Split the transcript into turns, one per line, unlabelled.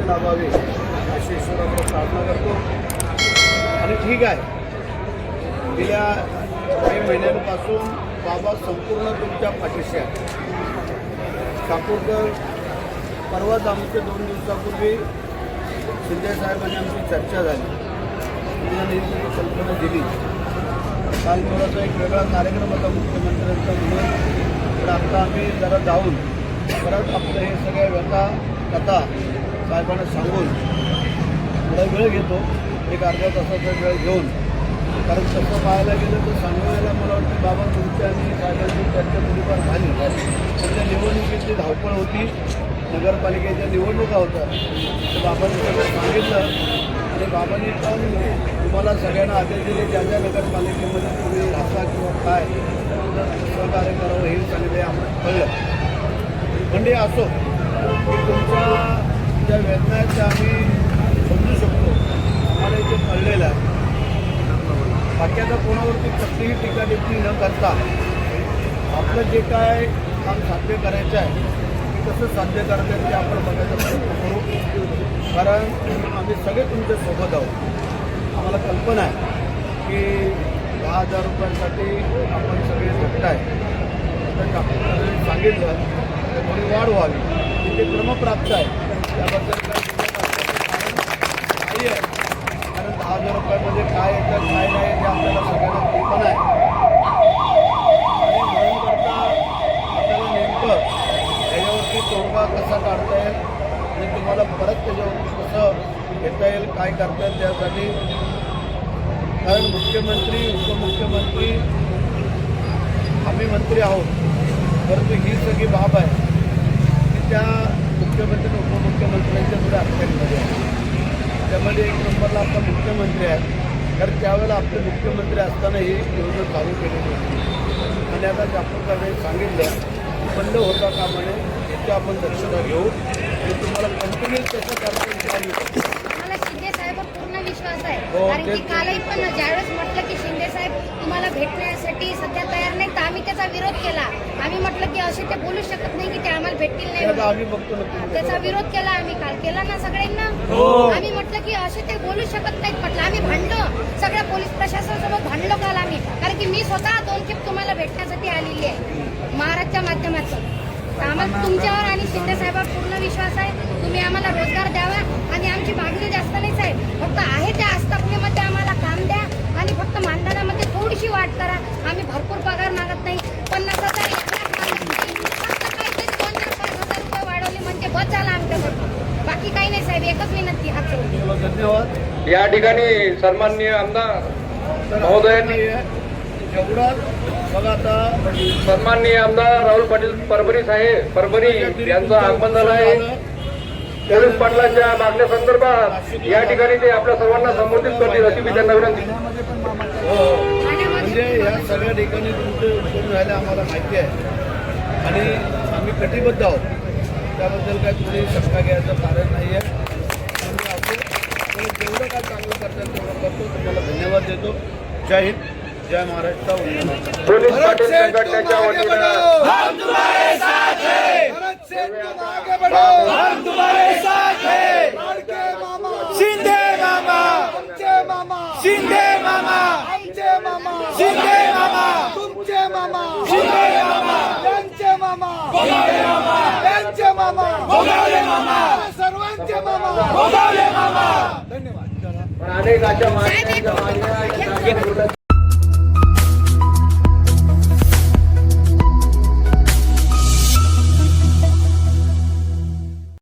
ते लाभावे अशी ईश्वराकडे प्रार्थना करतो. आणि ठीक आहे, गेल्या काही महिन्यांपासून बाबा संपूर्ण तुमच्या पाठीशी आहे. ठाकूरकर परवाच आमचे 2 दिवसापूर्वी शिंदेसाहेबांनी आमची चर्चा झाली, त्यांनी कल्पना दिली. काल थोडासा एक वेगळा कार्यक्रम होता मुख्यमंत्र्यांचा म्हणून, तर आता आम्ही जरा जाऊन परत आपलं हे सगळ्या व्यथा कथा साहेबांना सांगून थोडा वेळ घेतो, एक अर्ध्या तासाचा वेळ घेऊन. कारण तसं पाहायला गेलं तर सांगवायला मला वाटतं बाबा तुमच्या आणि साहेबांची चर्चा थोडीफार झाली. आपल्या निवडणुकीची धावपळ होती, नगरपालिकेच्या निवडणुका होत्या, तर बाबांनी सगळं सांगितलं. आणि बाबांनी पण तुम्हाला सगळ्यांना आदेश दिले, ज्या ज्या नगरपालिकेमध्ये तुम्ही राहता किंवा काय सहकार्य करावं हे सांगितले, आम्हाला कळलं. म्हणजे असो की तुमच्या ज्या वेदना आहेत त्या आम्ही समजू शकतो, आम्हाला इथे कळलेलं आहे. बाकी आता कोणावरती कसलीही टीका टिप्पणी न करता आपलं जे काय काम साध्य करायचं आहे ते कसं साध्य करायचं आहे ते आपण बघायचा प्रयत्न करू. कारण आम्ही सगळे तुमच्या सोबत आहोत. आम्हाला कल्पना आहे की 10,000 रुपयांसाठी आपण सगळे झटताय. तर ठाकूरकडे सांगितलं तर थोडी वाढ व्हावी, तिथे क्रमप्राप्त आहे, त्याबद्दल काही नाही आहे. कारण 10,000 रुपयामध्ये काय येतं काय नाही हे आपल्याला सगळ्यांना कल्पना आहे. आणि म्हणून करता आपल्याला नेमकं त्याच्यावरती तोडगा कसा काढता येईल आणि तुम्हाला परत त्याच्यावरती कसं घेता येईल, काय करता येईल त्यासाठी. कारण मुख्यमंत्री उपमुख्यमंत्री आम्ही मंत्री आहोत, परंतु ही सगळी बाब आहे की त्या मुख्यमंत्री उपमुख्यमंत्र्यांच्या थोड्या अखत्यारीमध्ये आहे. त्यामध्ये एक नंबरला आपला मुख्यमंत्री आहे, कारण त्यावेळेला आपले मुख्यमंत्री असताना ही योजना चालू केलेली होती. आणि आता ठाकूरकडे सांगितलं बंद होता का म्हणे, याची आपण दक्षता घेऊ आणि तुम्हाला कंटिन्यू त्याचं कार्यक्रम चालू करू.
मला शिंदे साहेबांवर पूर्ण विश्वास आहे. कारण की कालही पण ज्यावेळेस म्हटलं की शिंदे साहेब तुम्हाला भेटण्यासाठी सध्या तयार नाही, तर आम्ही त्याचा विरोध केला. आम्ही म्हटलं की असे ते बोलू शकत नाही की ते आम्हाला भेटतील नाही,
आम्ही बघतो ना
त्याचा विरोध केला. आम्ही काल केला ना सगळ्यांना. आम्ही म्हटलं की असे ते बोलू शकत नाहीत. म्हटलं आम्ही भांडलो, सगळ्या पोलीस प्रशासनासोबत भांडलो काल आम्ही. कारण की मी स्वतः 2 खेप तुम्हाला भेटण्यासाठी आलेली आहे महाराजच्या माध्यमातून. आम्हाला तुमच्यावर आणि शिंदे साहेबांवर पूर्ण विश्वास आहे. तुम्ही आम्हाला रोजगार द्यावा आणि आमची मागणी जास्त नाहीच आहे. फक्त आहे त्या आस्थापनेमध्ये आम्हाला काम द्या आणि फक्त मानधनामध्ये थोडीशी वाढ करा. आम्ही भरपूर पगार मागत नाही, 50,000 1 लाख मागत नाही. फक्त काहीतरी 2,000-5,000 रुपये वाढवले म्हणजे बस झाला आमच्यासाठी. बाकी काही नाही साहेब, एकच विनंती हात जोडून.
धन्यवाद.
या ठिकाणी सन्माननीय आमदार महोदयांनी
जेवढा बघा आता
सन्माननीय आमदार राहुल पाटील परभणी साहेब परभणी यांचं आगमन झालं आहे. पोलीस पाटलांच्या मागण्या संदर्भात या ठिकाणी ते आपल्या सर्वांना संबोधित करतील अशी मी त्यांना विनंती.
म्हणजे या सगळ्या ठिकाणी तुमचं उत्तर झालं आम्हाला माहिती आहे आणि आम्ही कटिबद्ध आहोत. त्याबद्दल काय तुम्ही शंका घ्यायचं कारण नाही आहे. आम्ही जेवढं काय चांगलं करतात तेवढं करतो. तुम्हाला धन्यवाद देतो. जय हिंद, जय महाराष्ट्र.
पोलीस पाटील संघटनेच्या वतीनं
हम तुम्हारे साथ हैं, भरत सेठ तुम आगे बढ़ो, हम तुम्हारे साथ हैं, शिंदे मामा, आमचे मामा, शिंदे मामा, आमचे मामा, शिंदे मामा, तुमचे मामा, शिंदे मामा, त्यांचे मामा, गोगावले मामा, त्यांचे मामा, गोगावले मामा, सर्वांचे मामा, गोगावले मामा. धन्यवाद.
अनेक अशा मागण्या